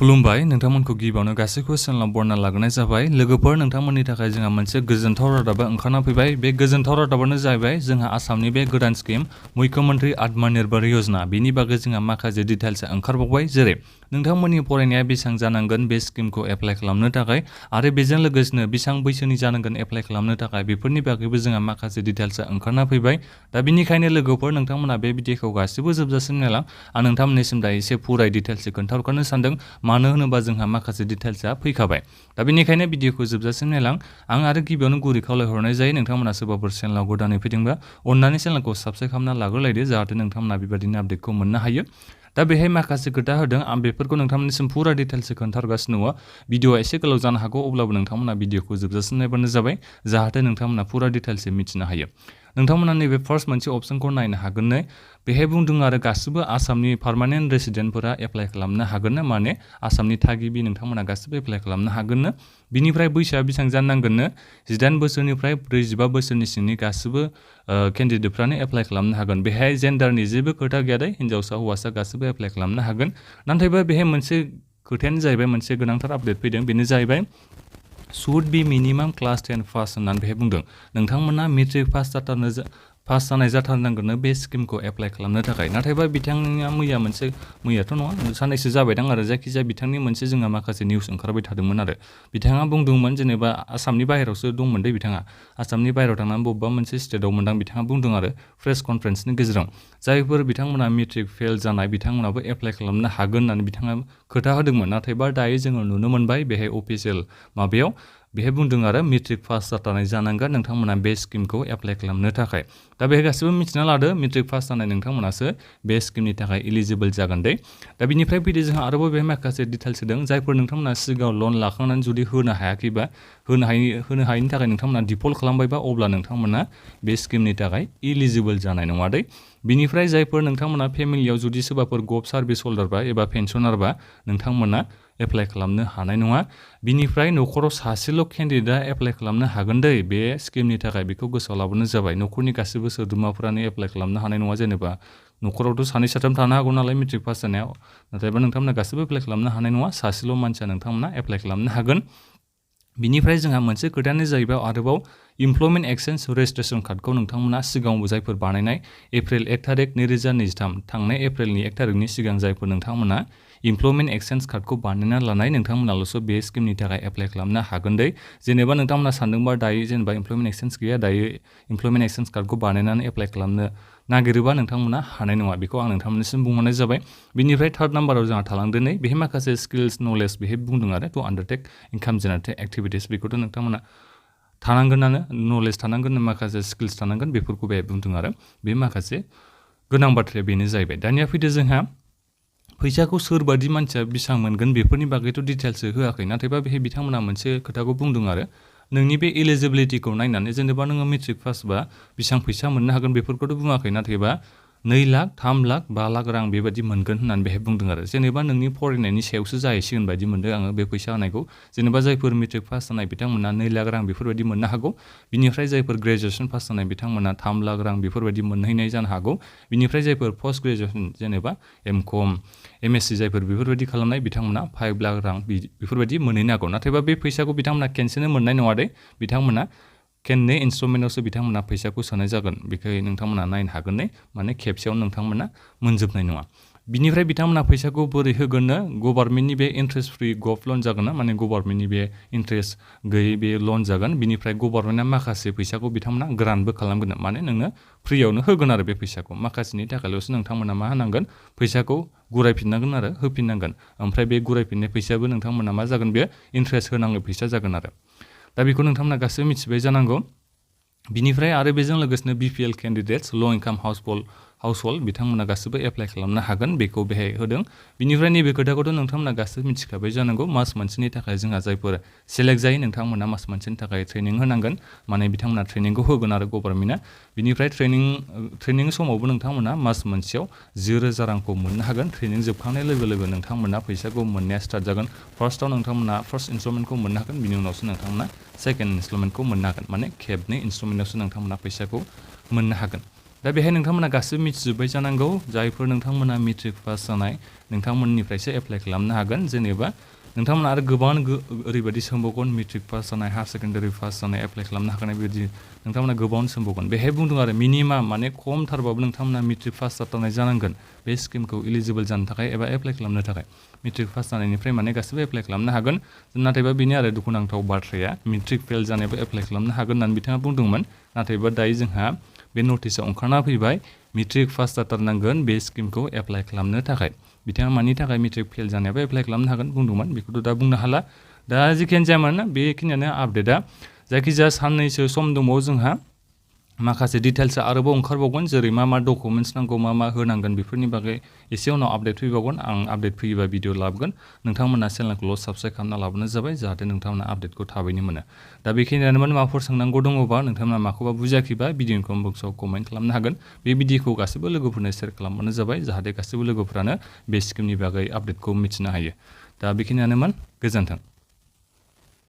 खुलुमबाय नोंथांमोनखौ गिबियावनो गासैखौबो चेनेलाव बरना लाग्रोनाय जाबाय। लोगोफोर नोंथांमोननि थाखाय जोंहा मोनसे गोजोनथाव रादाबा ओंखारना फैबाय। बे गोजोनथाव रादाबानो जाहैबाय जोंहा आसामनि बे गोदान स्किम मुख्यमन्त्रि आत्मनिर्भर योजना बेनि बागै जोंहा माखासे डिटेल्स ओंखारबावबाय। जेरै नोंथांमोननि फरायनाया बेसेबां जानांगोन बे स्किमखौ एप्लाइ खालामनो थाखाय आरो बेजों लोगोसेनो बेसेबां बैसोनि जानांगोन एप्लाइ खालामनो थाखाय बेफोरनि बागैबो जोंहा माखासे डिटेल्स ओंखारना फैबाय। दा बेनिखायनो लोगोफोर नोंथांमोना बे भिडिअखौ गासिबो जोबजासिम नायलां। आं नोंथांमोननिसिम दा एसे फुराय डिटेल्स खोन्थाहरनो सानदों। मानो होनोबा जोंहा माखासे डिटेल्सआ फैखाबाय। दा बेनिखायनो भिडिअखौ जोबजासिम नायलां। आं आरो गिबियावनो गुरै खावलायहरनाय जायो नोंथांमोना सोरबाफोर चेनेलाव गोदानै फैदोंबा अननानै चेनेलखौ साबस्क्राइब खालामना लाग्रोलायदो जाहाथे नोंथांमोना बेबायदिनो आपडेटखौ मोननो हायो। दा बेहाय माखासे खोथा होदों आं बेफोरखौ नोंथांमोननिसिम फुरा डिटेल्स खोन्थाहरगासिनो दङ। भिडिअआ एसे गोलाव जानो हागौ अब्लाबो नोंथांमोना भिडिअखौ जोबजासिम नायबानो जाबाय जाहाथे नोंथांमोना फुरा डिटेल्स मिथिनो हायो। नोंथांमोना नैबे फार्स्ट मोनसे अपसनखौ नायनो हागोन। बेहाय बुंदों आरो गासिबो आसामनि पार्मानेन्ट रेसिडेन्टफोरा एप्लाइ खालामनो हागोन माने आसामनि थागिबि नोंथांमोना गासिबो एप्लाइ खालामनो हागोन। बिनिफ्राय बैसोआ बेसेबां जानांगोन 18 बोसोरनिफ्राय 45 बोसोरनि सिंनि गासिबो केन्डिडेटफ्रानो एप्लाइ खालामनो हागोन। बेहाय जेन्डारनि जेबो खोथा गैया दे हिन्जावसा हौवासा गासिबो एप्लाइ खालामनो हागोन। नाथायबा बेहाय मोनसे खोथायानो जाहैबाय मोनसे गोनांथार आपडेट फैदों बेनो जाहैबाय should be minimum class 10 pass होननानै बेहाय बुंदों। नोंथांमोना मेट्रिक पास जानाय जाथारनांगोन बे स्किमखौ एप्लाइ खालामनो थाखाय। नाथायबा बिथांनिया मैयाथ' नङा साननैसो जाबायदां आरो जायखिजाया बिथांनि मोनसे जोंहा माखासे निउस ओंखारबाय थादोंमोन आरो बिथाङा बुंदोंमोन जेनेबा आसामनि बाहेरायावसो दंमोन दे बिथाङा आसामनि बाहेरायाव थांनानै बबेबा मोनसे स्टेटआव मोनदां बिथाङा बुंदों आरो प्रेस कनफारेन्सनि गेजेराव जायफोर बिथांमोना मेट्रिक फेल जानाय बिथांमोनाबो एप्लाइ खालामनो हागोन होननानै बिथाङा खोथा होदोंमोन। नाथायबा दायो जोङो नुनो मोनबाय बेहाय अफिसियेल माबायाव बेहाय बुंदों आरो मेट्रिक पास जाथारनाय जानांगोन नोंथांमोना बे स्किमखौ एप्लाइ खालामनो थाखाय। दा बेहाय गासिबो मिथिना लादो मेट्रिक पास जानाय नोंथांमोनासो बे स्किमनि थाखाय इलिजिबोल जागोन दे। दा बिनिफ्राय फैदो जोंहा आरोबाव बेहाय माखासे डिटेल्स होदों जायफोर नोंथांमोना सिगाङाव लन लाखांनानै जुदि होनो हायाखैबा होनो हायैनि थाखाय नोंथांमोना डिफल्ट खालामबायबा अब्ला नोंथांमोना बे स्किमनि थाखाय इलिजिबोल जानाय नङा दे। बिनिफ्राय जायफोर नोंथांमोना फेमिलियाव जुदि सोरबाफोर गभ सार्भिस हल्डारबा एबा पेन्सनारबा नोंथांमोना एप्लाइ खालामनो हानाय नङा। बिनिफ्राय न'खराव सासेल' केन्डिडेटआ एप्लाइ खालामनो हागोन दै बे स्किमनि थाखाय बेखौ गोसोआव लाबोनो जाबाय। न'खरनि गासैबो सोद्रोमाफोरानो एप्लाइ खालामनो हानाय नङा। जेनेबा न'खरावथ' सानै साथाम थानो हागौ नालाय मेट्रिक पास जानायाव नाथायबा नोंथांमोना गासिबो एप्लाइ खालामनो हानाय नङा। सासेल' मानसिया नोंथांमोना एप्लाइ खालामनो हागोन। बिनिफ्राय जोंहा मोनसे खोथायानो जाहैबाय आरोबाव इमप्लयमेन्ट एक्सचेन्ज रेजिस्ट्रेसन कार्डखौ नोंथांमोना सिगाङाव जायफोर बानायनाय एप्रिल 1 तारिख 2023 थांनाय एप्रिलनि 1 तारिखनि सिगां जायफोर नोंथांमोना इमप्लयमेन्ट एक्सचेन्ज कार्डखौ बानायना लानाय नोंथांमोनाल'सो बे स्किमनि थाखाय एप्लाइ खालामनो हागोन दे। जेनेबा नोंथांमोना सानदोंबा दायो जेनेबा इमप्लयमेन्ट एक्सचेन्ज गैया दायो इमप्लयमेन्ट एक्सचेन्ज कार्डखौ बानायनानै एप्लाइ खालामनो नागिरोबा नोंथांमोना हानाय नङा बेखौ आं नोंथांमोननिसिम बुंहरनाय जाबाय। बिनिफ्राय थार्ड नाम्बाराव जोंहा थालांदों बेहाय माखासे स्किल्स नलेज बेहाय बुंदों आरो टु आन्डारटेक इनकाम जेनेरेटिं एक्टिभिटिस बेखौथ' नोंथांमोना थानांगोनानो नलेज थानांगोन माखासे स्किल्स थानांगोन बेफोरखौ बेहाय बुंदों आरो बे माखासे गोनां बाथ्राया बेनो जाहैबाय। दानिया फैदो जोंहा फैसाखौ सोरबादि मानसिया बेसेबां मोनगोन बेफोरनि बागैथ' डिटेल्स होआखै। नाथायबा बेहाय बिथांमोना मोनसे खोथाखौ बुंदों आरो नोंनि बे इलिजिबिलिटिखौ नायनानै जेनेबा नोङो मेट्रिक पासबा बेसेबां फैसा मोननो हागोन बेफोरखौथ' बुङाखै। नाथायबा 2 लाख 3 लाख 5 लाख रां बेबायदि मोनगोन होननानै बेहाय बुंदों आरो जेनेबा नोंनि फरायनायनि सायावसो जाहैसिगोन बायदि मोनदों आङो बे फैसा होनायखौ। जेनेबा जायफोर मेट्रिक पास जानाय बिथांमोना 2 लाख रां बेफोरबायदि मोननो हागौ। बिनिफ्राय जायफोर ग्रेजुवेसन पास जानाय बिथांमोना 3 लाख रां बेफोरबायदि मोनहैनाय जानो हागौ। बिनिफ्राय जायफोर पस्ट ग्रेजुवेसन जेनेबा एमकम एमएससि जायफोर बेफोरबायदि खालामनाय बिथांमोना 5 लाख रां बेफोरबायदि मोनहैनो हागौ। नाथायबा बे फैसाखौ बिथांमोना खेनसेनो मोननाय नङा दे बिथांमोना खेननै इनस्टलमेन्टआवसो बिथांमोना फैसाखौ सोनाय जागोन। बेखौ नोंथांमोना नायनो हागोन माने खेबसेयावनो नोंथांमोना मोनजोबनाय नङा। बिनिफ्राय बिथांमोना फैसाखौ बोरै होगोननो गभर्नमेन्टनि बे इन्ट्रेस्ट फ्रि गभ लन जागोन ना माने गभर्नमेन्टनि बे इन्ट्रेस्ट गैयै बे लन जागोन। बिनिफ्राय गभर्नमेन्टआ माखासे फैसाखौ बिथांमोना ग्रान्टबो खालामगोन माने नोंनो फ्रियावनो होगोन आरो बे फैसाखौ माखासेनि थाखायल'सो नोंथांमोना मा होनांगोन फैसाखौ गुरायफिननांगोन आरो होफिननांगोन। ओमफ्राय बे गुरायफिननाय फैसायाबो नोंथांमोना मा जागोन बे इन्ट्रेस्ट होनांगौ फैसा जागोन आरो दा बेखौ नोंथांमोना गासैबो मिथिबाय जानांगौ। बिनिफ्राय आरो बेजों लोगोसेनो बिपिएल केन्डिडेट्स ल' इनकाम हाउसहल्ड बिथांमोना गासिबो एप्लाइ खालामनो हागोन बेखौ बेहाय होदों। बिनिफ्राय नैबे खोथाखौथ' नोंथांमोना गासिबो मिथिखाबाय जानांगौ मास मोनसेनि थाखाय जोंहा जायफोर सेलेक्ट जायो नोंथांमोना मास मोनसेनि थाखाय ट्रेनिं होनांगोन माने बिथांमोना ट्रेनिंखौ होगोन आरो गभर्नमेन्टआ। बिनिफ्राय ट्रेनिं समावबो नोंथांमोना मास मोनसेयाव 10,000 रांखौ मोननो हागोन। ट्रेनिं जोबखांनाय लोगो लोगो नोंथांमोना फैसाखौ मोननाया स्टार्ट जागोन। फार्स्टआव नोंथांमोना फार्स्ट इनस्टलमेन्टखौ मोननो हागोन बिनि उनावसो नोंथांमोना सेकेन्ड इनस्टलमेन्टखौ मोननो हागोन माने खेबनै इनस्टलमेन्टआवसो नोंथांमोना फैसाखौ मोननो हागोन। दा बेहाय नोंथांमोना गासिबो मिथिजोब्बाय जानांगौ जायफोर नोंथांमोना मेट्रिक पास जानाय नोंथांमोननिफ्रायसो एप्लाइ खालामनो हागोन जेनेबा नोंथांमोना आरो गोबां ओरैबायदि सोंबावगोन मेट्रिक पास जानाय हायार सेकेन्डारि पास जानाय एप्लाइ खालामनो हाखानाय बेबायदि नोंथांमोना गोबां सोंबावगोन बेहाय बुंदों आरो मिनिमाम माने खमथारबाबो नोंथांमोना मेट्रिक पास जाथारनाय जानांगोन बे स्किमखौ इलिजिबोल जानो थाखाय एबा एप्लाइ खालामनो थाखाय मेट्रिक पास जानायनिफ्राय माने गासिबो एप्लाइ खालामनो हागोन नाथायबा बेनि आरो दुखुनांथाव बाथ्राया मेट्रिक फेल जानायबो एप्लाइ खालामनो हागोन होननानै बिथाङा बुंदोंमोन नाथायबा दायो जोंहा बे नटिसआव ओंखारना फैबाय मेट्रिक पास जाथारनांगोन बे स्किमखौ एप्लाइ खालामनो थाखाय बिथाङा मानि थाखाय मेट्रिक फेल जानायाबो एप्लाइ खालामनो हागोन बुंदोंमोन बेखौथ' दा बुंनो हाला दा जिखियानो जायामोन बेखिनियानो आपडेटआ जायखिजाया साननैसो सम दंबावो जोंहा माखासे डिटेल्सआ आरोबाव ओंखारबावगोन जेरै मा डकुमेन्ट्स नांगौ मा होनांगोन बेफोरनि बागै एसे उनाव आपडेट फैबावगोन आं आपडेट फैयोबा भिडिअ लाबोगोन नोंथांमोना चेनेलखौल' साबस्क्राइब खालामना लाबानो जाबाय जाहाथे नोंथांमोना आपडेटखौ थाबैनो मोनो दा बेखिनियानोमोन माबाफोर सोंनांगौ दङबा नोंथांमोना माखौबा बुजियाखैबा भिडिअनि कमेन्ट बक्सआव कमेन्ट खालामनो हागोन बे भिडिअखौ गासैबो लोगोफोरनो शेयार खालामबानो जाबाय जाहाथे गासैबो लोगोफोरानो बे स्किमनि बागै आपडेटखौ मिथिनो हायो दा बेखिनियानोमोन गोजोन्थों